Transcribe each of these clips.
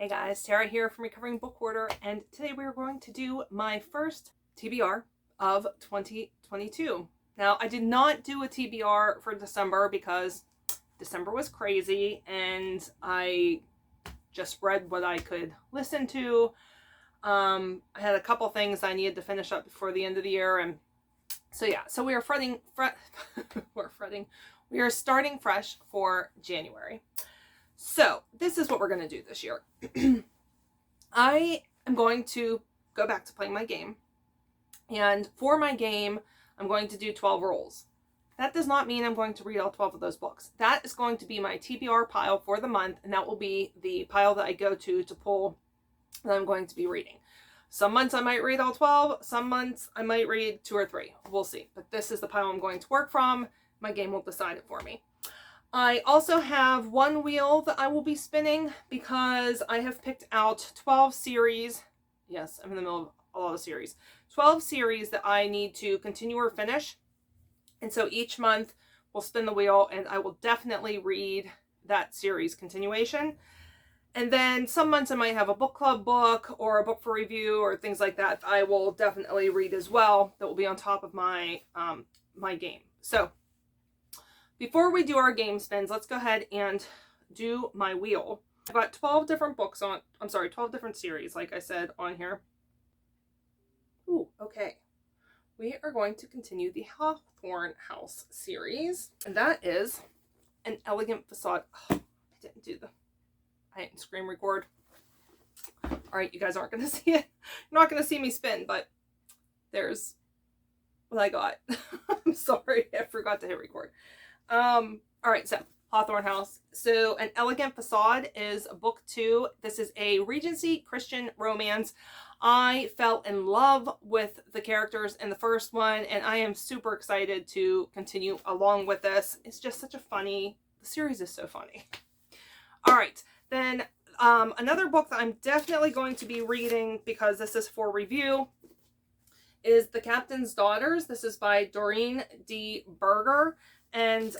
Hey guys, Tara here from Recovering Book Hoarder, and today we're going to do my first TBR of 2022. Now, I did not do a TBR for December because December was crazy and I just read what I could listen to. I had a couple things I needed to finish up before the end of the year, and so we are we are starting fresh for January. So this is what we're going to do this year. I am going to go back to playing my game. And for my game, I'm going to do 12 rolls. That does not mean I'm going to read all 12 of those books. That is going to be my TBR pile for the month. And that will be the pile that I go to pull that I'm going to be reading. Some months I might read all 12. Some months I might read 2 or 3. We'll see. But this is the pile I'm going to work from. My game will decide it for me. I also have one wheel that I will be spinning because I have picked out 12 series. Yes, I'm in the middle of a lot of series. 12 series that I need to continue or finish. And so each month we'll spin the wheel and I will definitely read that series continuation. And then some months I might have a book club book or a book for review or things like that I will definitely read as well. That will be on top of my my game. So before we do our game spins, let's go ahead and do my wheel. I've got 12 different books 12 different series, like I said on here. Ooh, okay. We are going to continue the Hawthorne House series, and that is An Elegant Facade. Oh, I didn't screen record. All right, you guys aren't going to see it. You're not going to see me spin, but there's what I got. I'm sorry, I forgot to hit record. All right, so Hawthorne House. So An Elegant Facade is book 2. This is a Regency Christian romance. I fell in love with the characters in the first one, and I am super excited to continue along with this. It's just the series is so funny. All right, then another book that I'm definitely going to be reading because this is for review is The Captain's Daughters. This is by Doreen D. Berger. And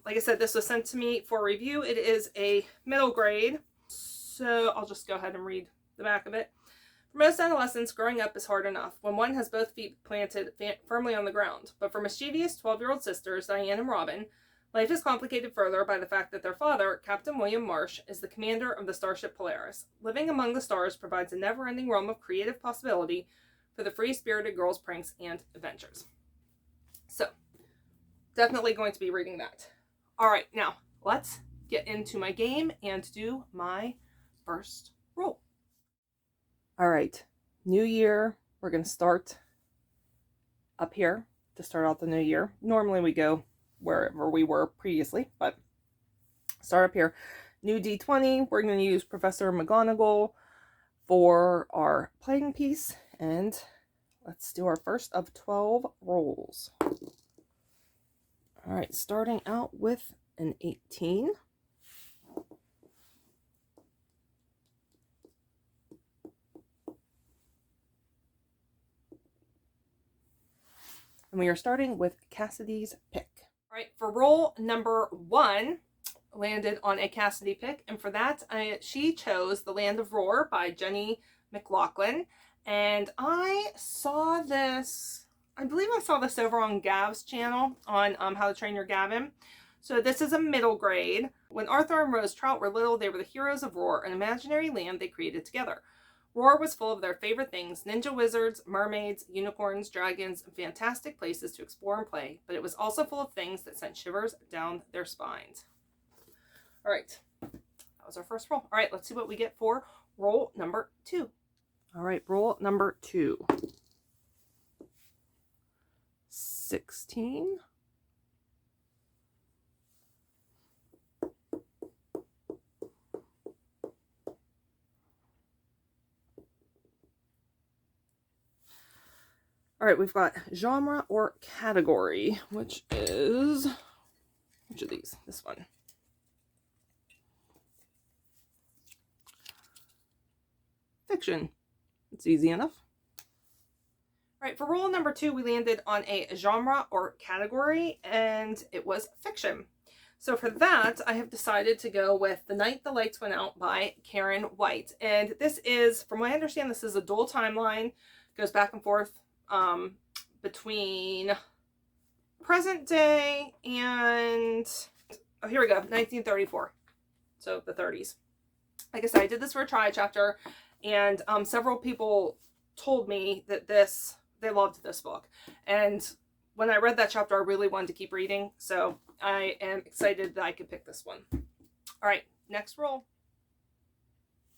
like I said, this was sent to me for review. It is a middle grade. So I'll just go ahead and read the back of it. For most adolescents, growing up is hard enough when one has both feet planted firmly on the ground. But for mischievous 12-year-old sisters, Diane and Robin, life is complicated further by the fact that their father, Captain William Marsh, is the commander of the starship Polaris. Living among the stars provides a never-ending realm of creative possibility for the free-spirited girls' pranks and adventures. So definitely going to be reading that. All right, now let's get into my game and do my first roll. All right, new year. We're going to start up here to start out the new year. Normally we go wherever we were previously, but start up here. New D20. We're going to use Professor McGonagall for our playing piece, and let's do our first of 12 rolls. All right, starting out with an 18. And we are starting with Cassidy's pick. All right, for roll number 1, landed on a Cassidy pick. And for that, she chose The Land of Roar by Jenny McLaughlin. And I saw this... I believe I saw this over on Gav's channel on How to Train Your Gavin. So this is a middle grade. When Arthur and Rose Trout were little, they were the heroes of Roar, an imaginary land they created together. Roar was full of their favorite things: ninja wizards, mermaids, unicorns, dragons, and fantastic places to explore and play. But it was also full of things that sent shivers down their spines. All right, that was our first roll. All right, let's see what we get for roll number 2. All right, roll number 2. 16. All right, we've got genre or category, which of these? This one. Fiction. It's easy enough. All right, for roll number 2, we landed on a genre or category, and it was fiction. So for that, I have decided to go with The Night the Lights Went Out by Karen White. And this is, from what I understand, this is a dual timeline. Goes back and forth between present day and, oh, here we go, 1934. So the 30s. Like I said, I did this for a try chapter, and several people told me that they loved this book. And when I read that chapter, I really wanted to keep reading. So I am excited that I could pick this one. All right, next roll.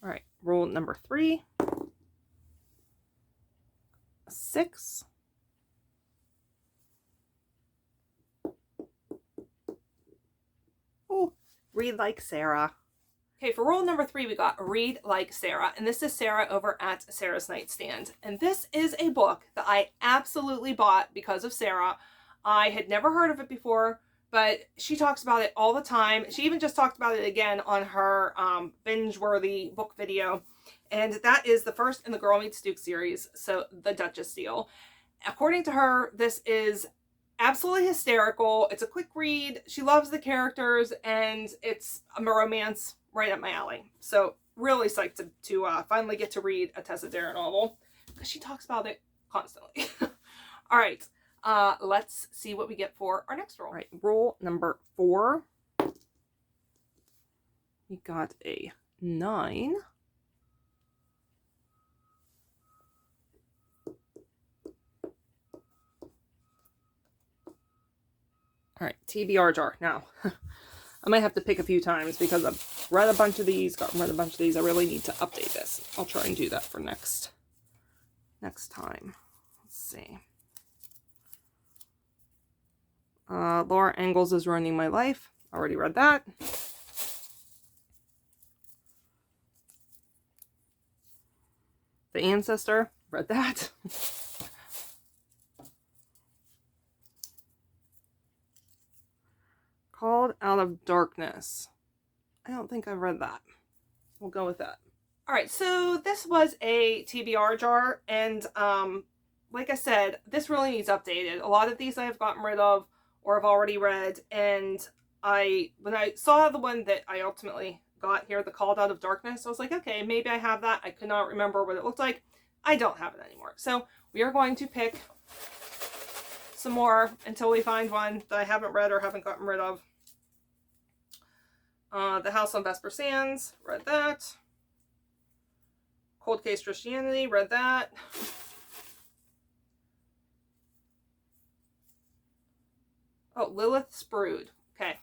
All right, roll number 3. 6. Oh, Read Like Sarah. Okay, for roll number 3, we got Read Like Sarah, and this is Sarah over at Sarah's Nightstand. And this is a book that I absolutely bought because of Sarah. I had never heard of it before, but she talks about it all the time. She even just talked about it again on her binge-worthy book video. And that is the first in the Girl Meets Duke series, so The Duchess Deal. According to her, this is absolutely hysterical. It's a quick read. She loves the characters, and it's a romance right up my alley. So really psyched to finally get to read a Tessa Dare novel, because she talks about it constantly. All right, let's see what we get for our next roll. All right, roll number 4. We got a 9. All right, TBR jar. Now, I might have to pick a few times because I've read a bunch of these, read a bunch of these. I really need to update this. I'll try and do that for next time. Let's see. Laura Ingalls Is Ruining My Life. Already read that. The Ancestor. Read that. Called Out of Darkness. I don't think I've read that. We'll go with that. All right, so this was a TBR jar, and like I said, this really needs updated. A lot of these I have gotten rid of or have already read, and when I saw the one that I ultimately got here, the Called Out of Darkness, I was like, okay, maybe I have that. I could not remember what it looked like. I don't have it anymore. So we are going to pick some more until we find one that I haven't read or haven't gotten rid of. The House on Vesper Sands, read that. Cold Case Christianity, read that. Oh, Lilith's Brood. Okay,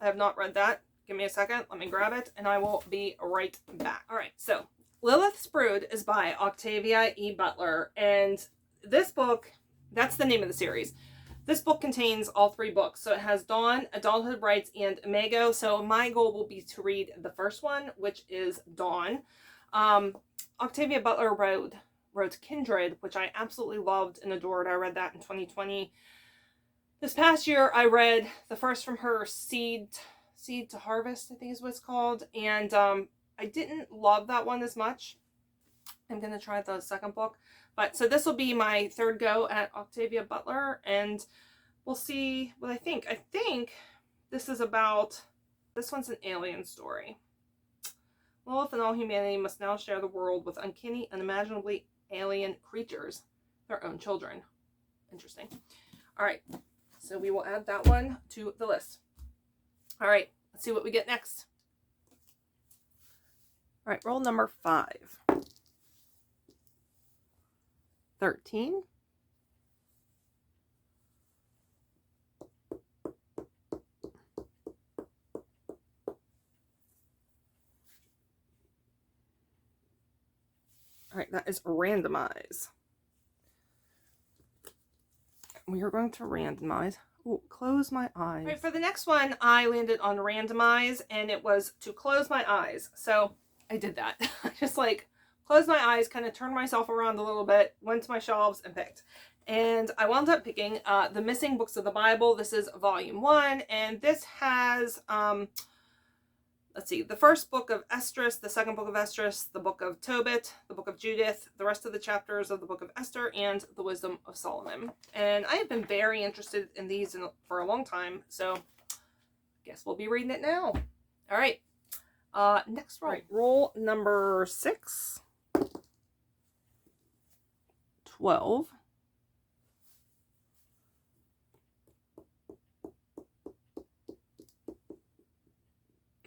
I have not read that. Give me a second, let me grab it, and I will be right back. All right, so Lilith's Brood is by Octavia E. Butler, and this book, that's the name of the series. This book contains all 3 books. So it has Dawn, Adulthood Rights, and Imago. So my goal will be to read the first one, which is Dawn. Octavia Butler wrote Kindred, which I absolutely loved and adored. I read that in 2020. This past year, I read the first from her, Seed to Harvest, I think is what it's called. And I didn't love that one as much. I'm going to try the second book. But so this will be my 3rd go at Octavia Butler, and we'll see what I think. I think this is about, this one's an alien story. Lilith and all humanity must now share the world with uncanny, unimaginably alien creatures, their own children. Interesting. All right, so we will add that one to the list. All right, let's see what we get next. All right, roll number 5. 13. All right, that is randomize. We are going to randomize. Oh, close my eyes. All right, for the next one, I landed on randomize, and it was to close my eyes. So I did that. I just closed my eyes, kind of turned myself around a little bit, went to my shelves and picked. And I wound up picking The Missing Books of the Bible. This is volume 1, and this has, let's see, the first book of Esdras, the second book of Esdras, the book of Tobit, the book of Judith, the rest of the chapters of the book of Esther, and the Wisdom of Solomon. And I have been very interested in these for a long time, so guess we'll be reading it now. All right. Next roll. Right, roll number 6. 12.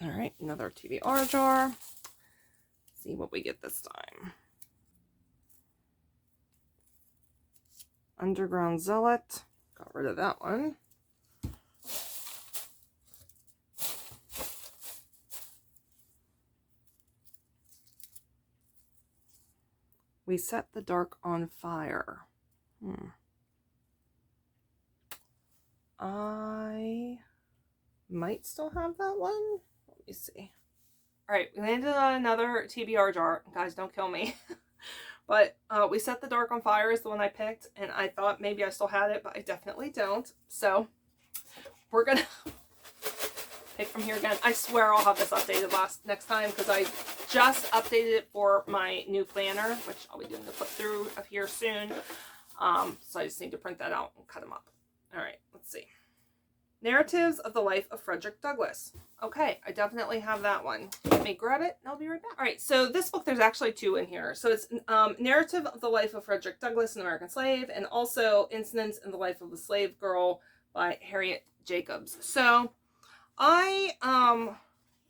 All right, another TBR jar. Let's see what we get this time. Underground Zealot. Got rid of that one. We Set the Dark on Fire. I might still have that one. Let me see. All right, we landed on another TBR jar. Guys, don't kill me. But We Set the Dark on Fire is the one I picked, and I thought maybe I still had it, but I definitely don't. So we're gonna pick from here again. I swear I'll have this updated next time, because I just updated it for my new planner, which I'll be doing the flip through of here soon. So I just need to print that out and cut them up. All right, let's see. Narratives of the Life of Frederick Douglass. Okay, I definitely have that one. Let me grab it and I'll be right back. All right, so this book, there's actually 2 in here. So it's Narrative of the Life of Frederick Douglass, an American Slave, and also Incidents in the Life of a Slave Girl by Harriet Jacobs. So I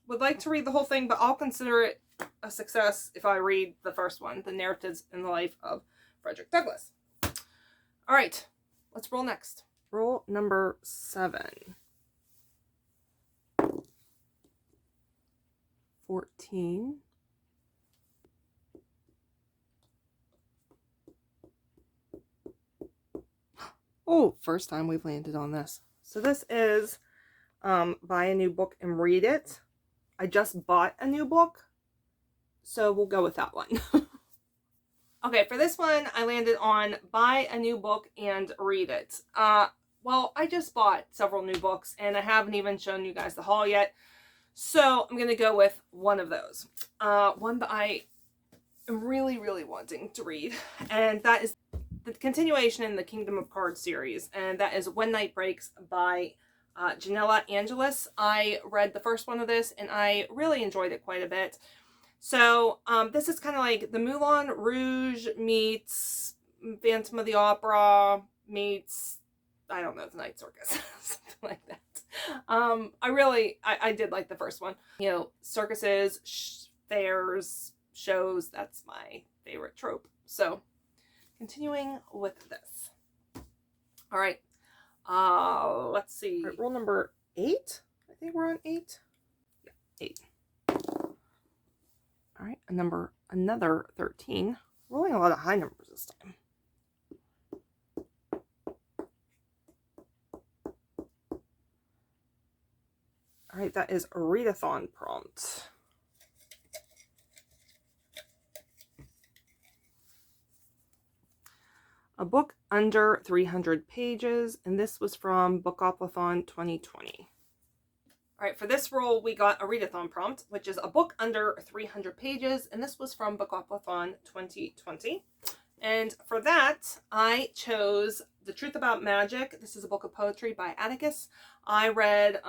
would like to read the whole thing, but I'll consider it a success if I read the first one, the Narratives in the Life of Frederick Douglass. All right, let's roll next. Roll number 7. 14. Oh, first time we've landed on this. So this is buy a new book and read it. I just bought a new book, so we'll go with that one. Okay, for this one, I landed on buy a new book and read it. Well, I just bought several new books, and I haven't even shown you guys the haul yet. So I'm going to go with one of those. One that I am really, really wanting to read, and that is the continuation in the Kingdom of Cards series, and that is When Night Breaks by Janella Angelis. I read the first one of this, and I really enjoyed it quite a bit. So this is kind of like the Moulin Rouge meets Phantom of the Opera meets, I don't know, the Night Circus, something like that. I did like the first one. You know, circuses, fairs, shows, that's my favorite trope. So continuing with this. All right, let's see. Right, roll number 8. I think we're on 8. Yeah, 8. All right, another 13. Rolling a lot of high numbers this time. All right, that is a readathon prompt. A book under 300 pages, and this was from Bookoplathon 2020. All right, for this roll, we got a readathon prompt, which is a book under 300 pages, and this was from Bookoplathon 2020. And for that, I chose The Truth About Magic. This is a book of poetry by Atticus. I read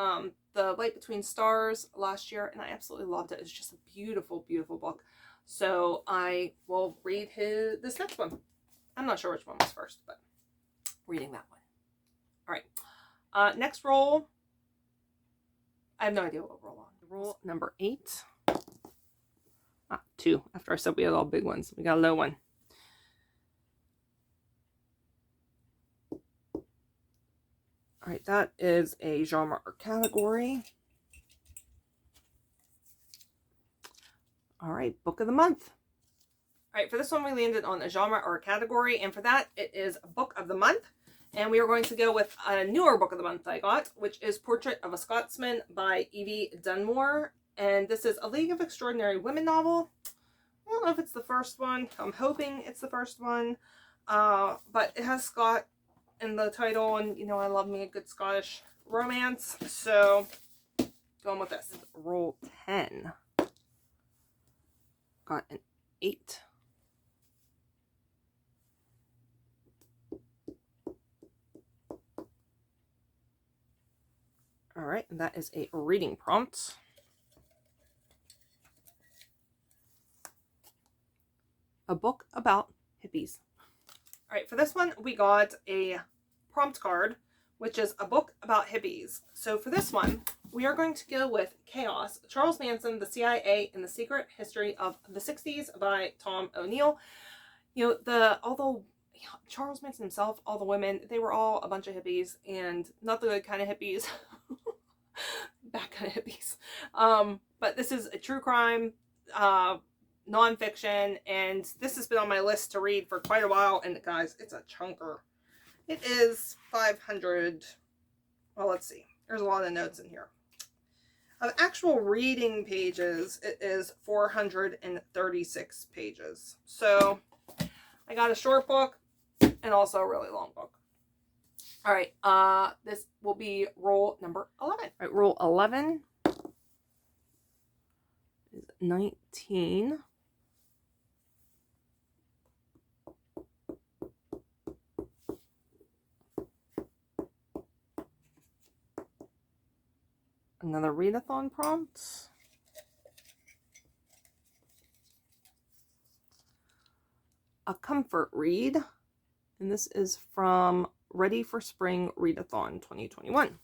The Light Between Stars last year, and I absolutely loved it. It's just a beautiful, beautiful book. So I will read this next one. I'm not sure which one was first, but reading that one. All right, next roll. I have no idea what we'll roll on. Roll number 8. 2. After I said we had all big ones, we got a low one. All right, that is a genre or category. All right, book of the month. All right, for this one, we landed on a genre or a category, and for that, it is Book of the Month. And we are going to go with a newer book of the month I got, which is Portrait of a Scotsman by Evie Dunmore. And this is a League of Extraordinary Women novel. I don't know if it's the first one. I'm hoping it's the first one. But it has Scott in the title, and you know I love me a good Scottish romance. So, going with this. Roll 10. Got an 8. All right, and that is a reading prompt. A book about hippies. All right, for this one, we got a prompt card, which is a book about hippies. So for this one, we are going to go with Chaos, Charles Manson, the CIA, and the Secret History of the 60s by Tom O'Neill. You know, although Charles Manson himself, all the women, they were all a bunch of hippies, and not the good kind of hippies. Bad kind of hippies. But this is a true crime, nonfiction, and this has been on my list to read for quite a while, and guys, it's a chunker. It is 500, well, let's see, there's a lot of notes in here. Of actual reading pages, it is 436 pages. So I got a short book and also a really long book. All right, this will be roll number 11. All right, roll 11 is 19. Another readathon prompt. A comfort read. And this is from Ready for Spring Readathon 2021. All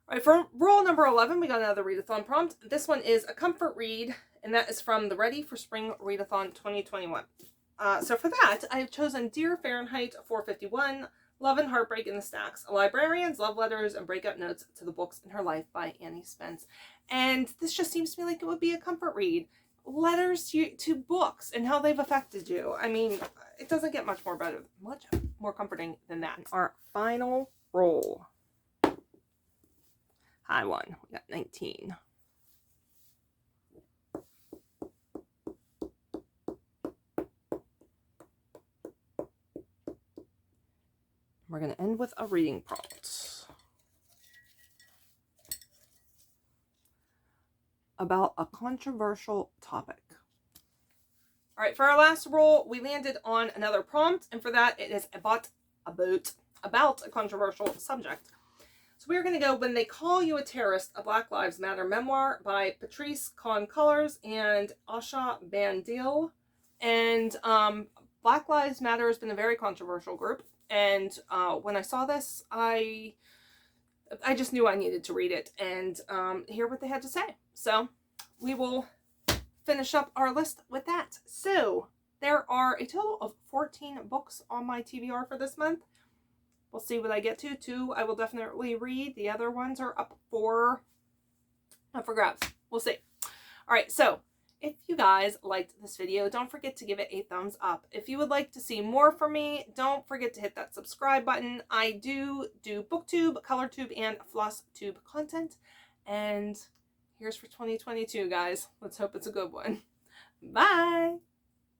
right, for roll number 11, we got another readathon prompt. This one is a comfort read, and that is from the Ready for Spring Readathon 2021. So for that, I have chosen Dear Fahrenheit 451, Love and Heartbreak in the Stacks, A Librarian's Love Letters and Breakout Notes to the Books in Her Life by Annie Spence. And this just seems to me like it would be a comfort read. Letters to books and how they've affected you. I mean, it doesn't get much more comforting than that. Our final roll. High one. We got 19. We're going to end with a reading prompt about a controversial topic. All right, for our last roll, we landed on another prompt, and for that, it is about a controversial subject. So we're going to go When They Call You a Terrorist, a Black Lives Matter memoir by Patrice Kahn-Cullors and Asha Bandil. And Black Lives Matter has been a very controversial group. And when I saw this, I just knew I needed to read it and hear what they had to say. So we will finish up our list with that. So there are a total of 14 books on my TBR for this month. We'll see what I get to. 2 I will definitely read. The other ones are up for grabs. We'll see. All right, so if you guys liked this video, don't forget to give it a thumbs up. If you would like to see more from me, don't forget to hit that subscribe button. I do booktube, colortube, and flosstube content. And here's for 2022, guys. Let's hope it's a good one. Bye!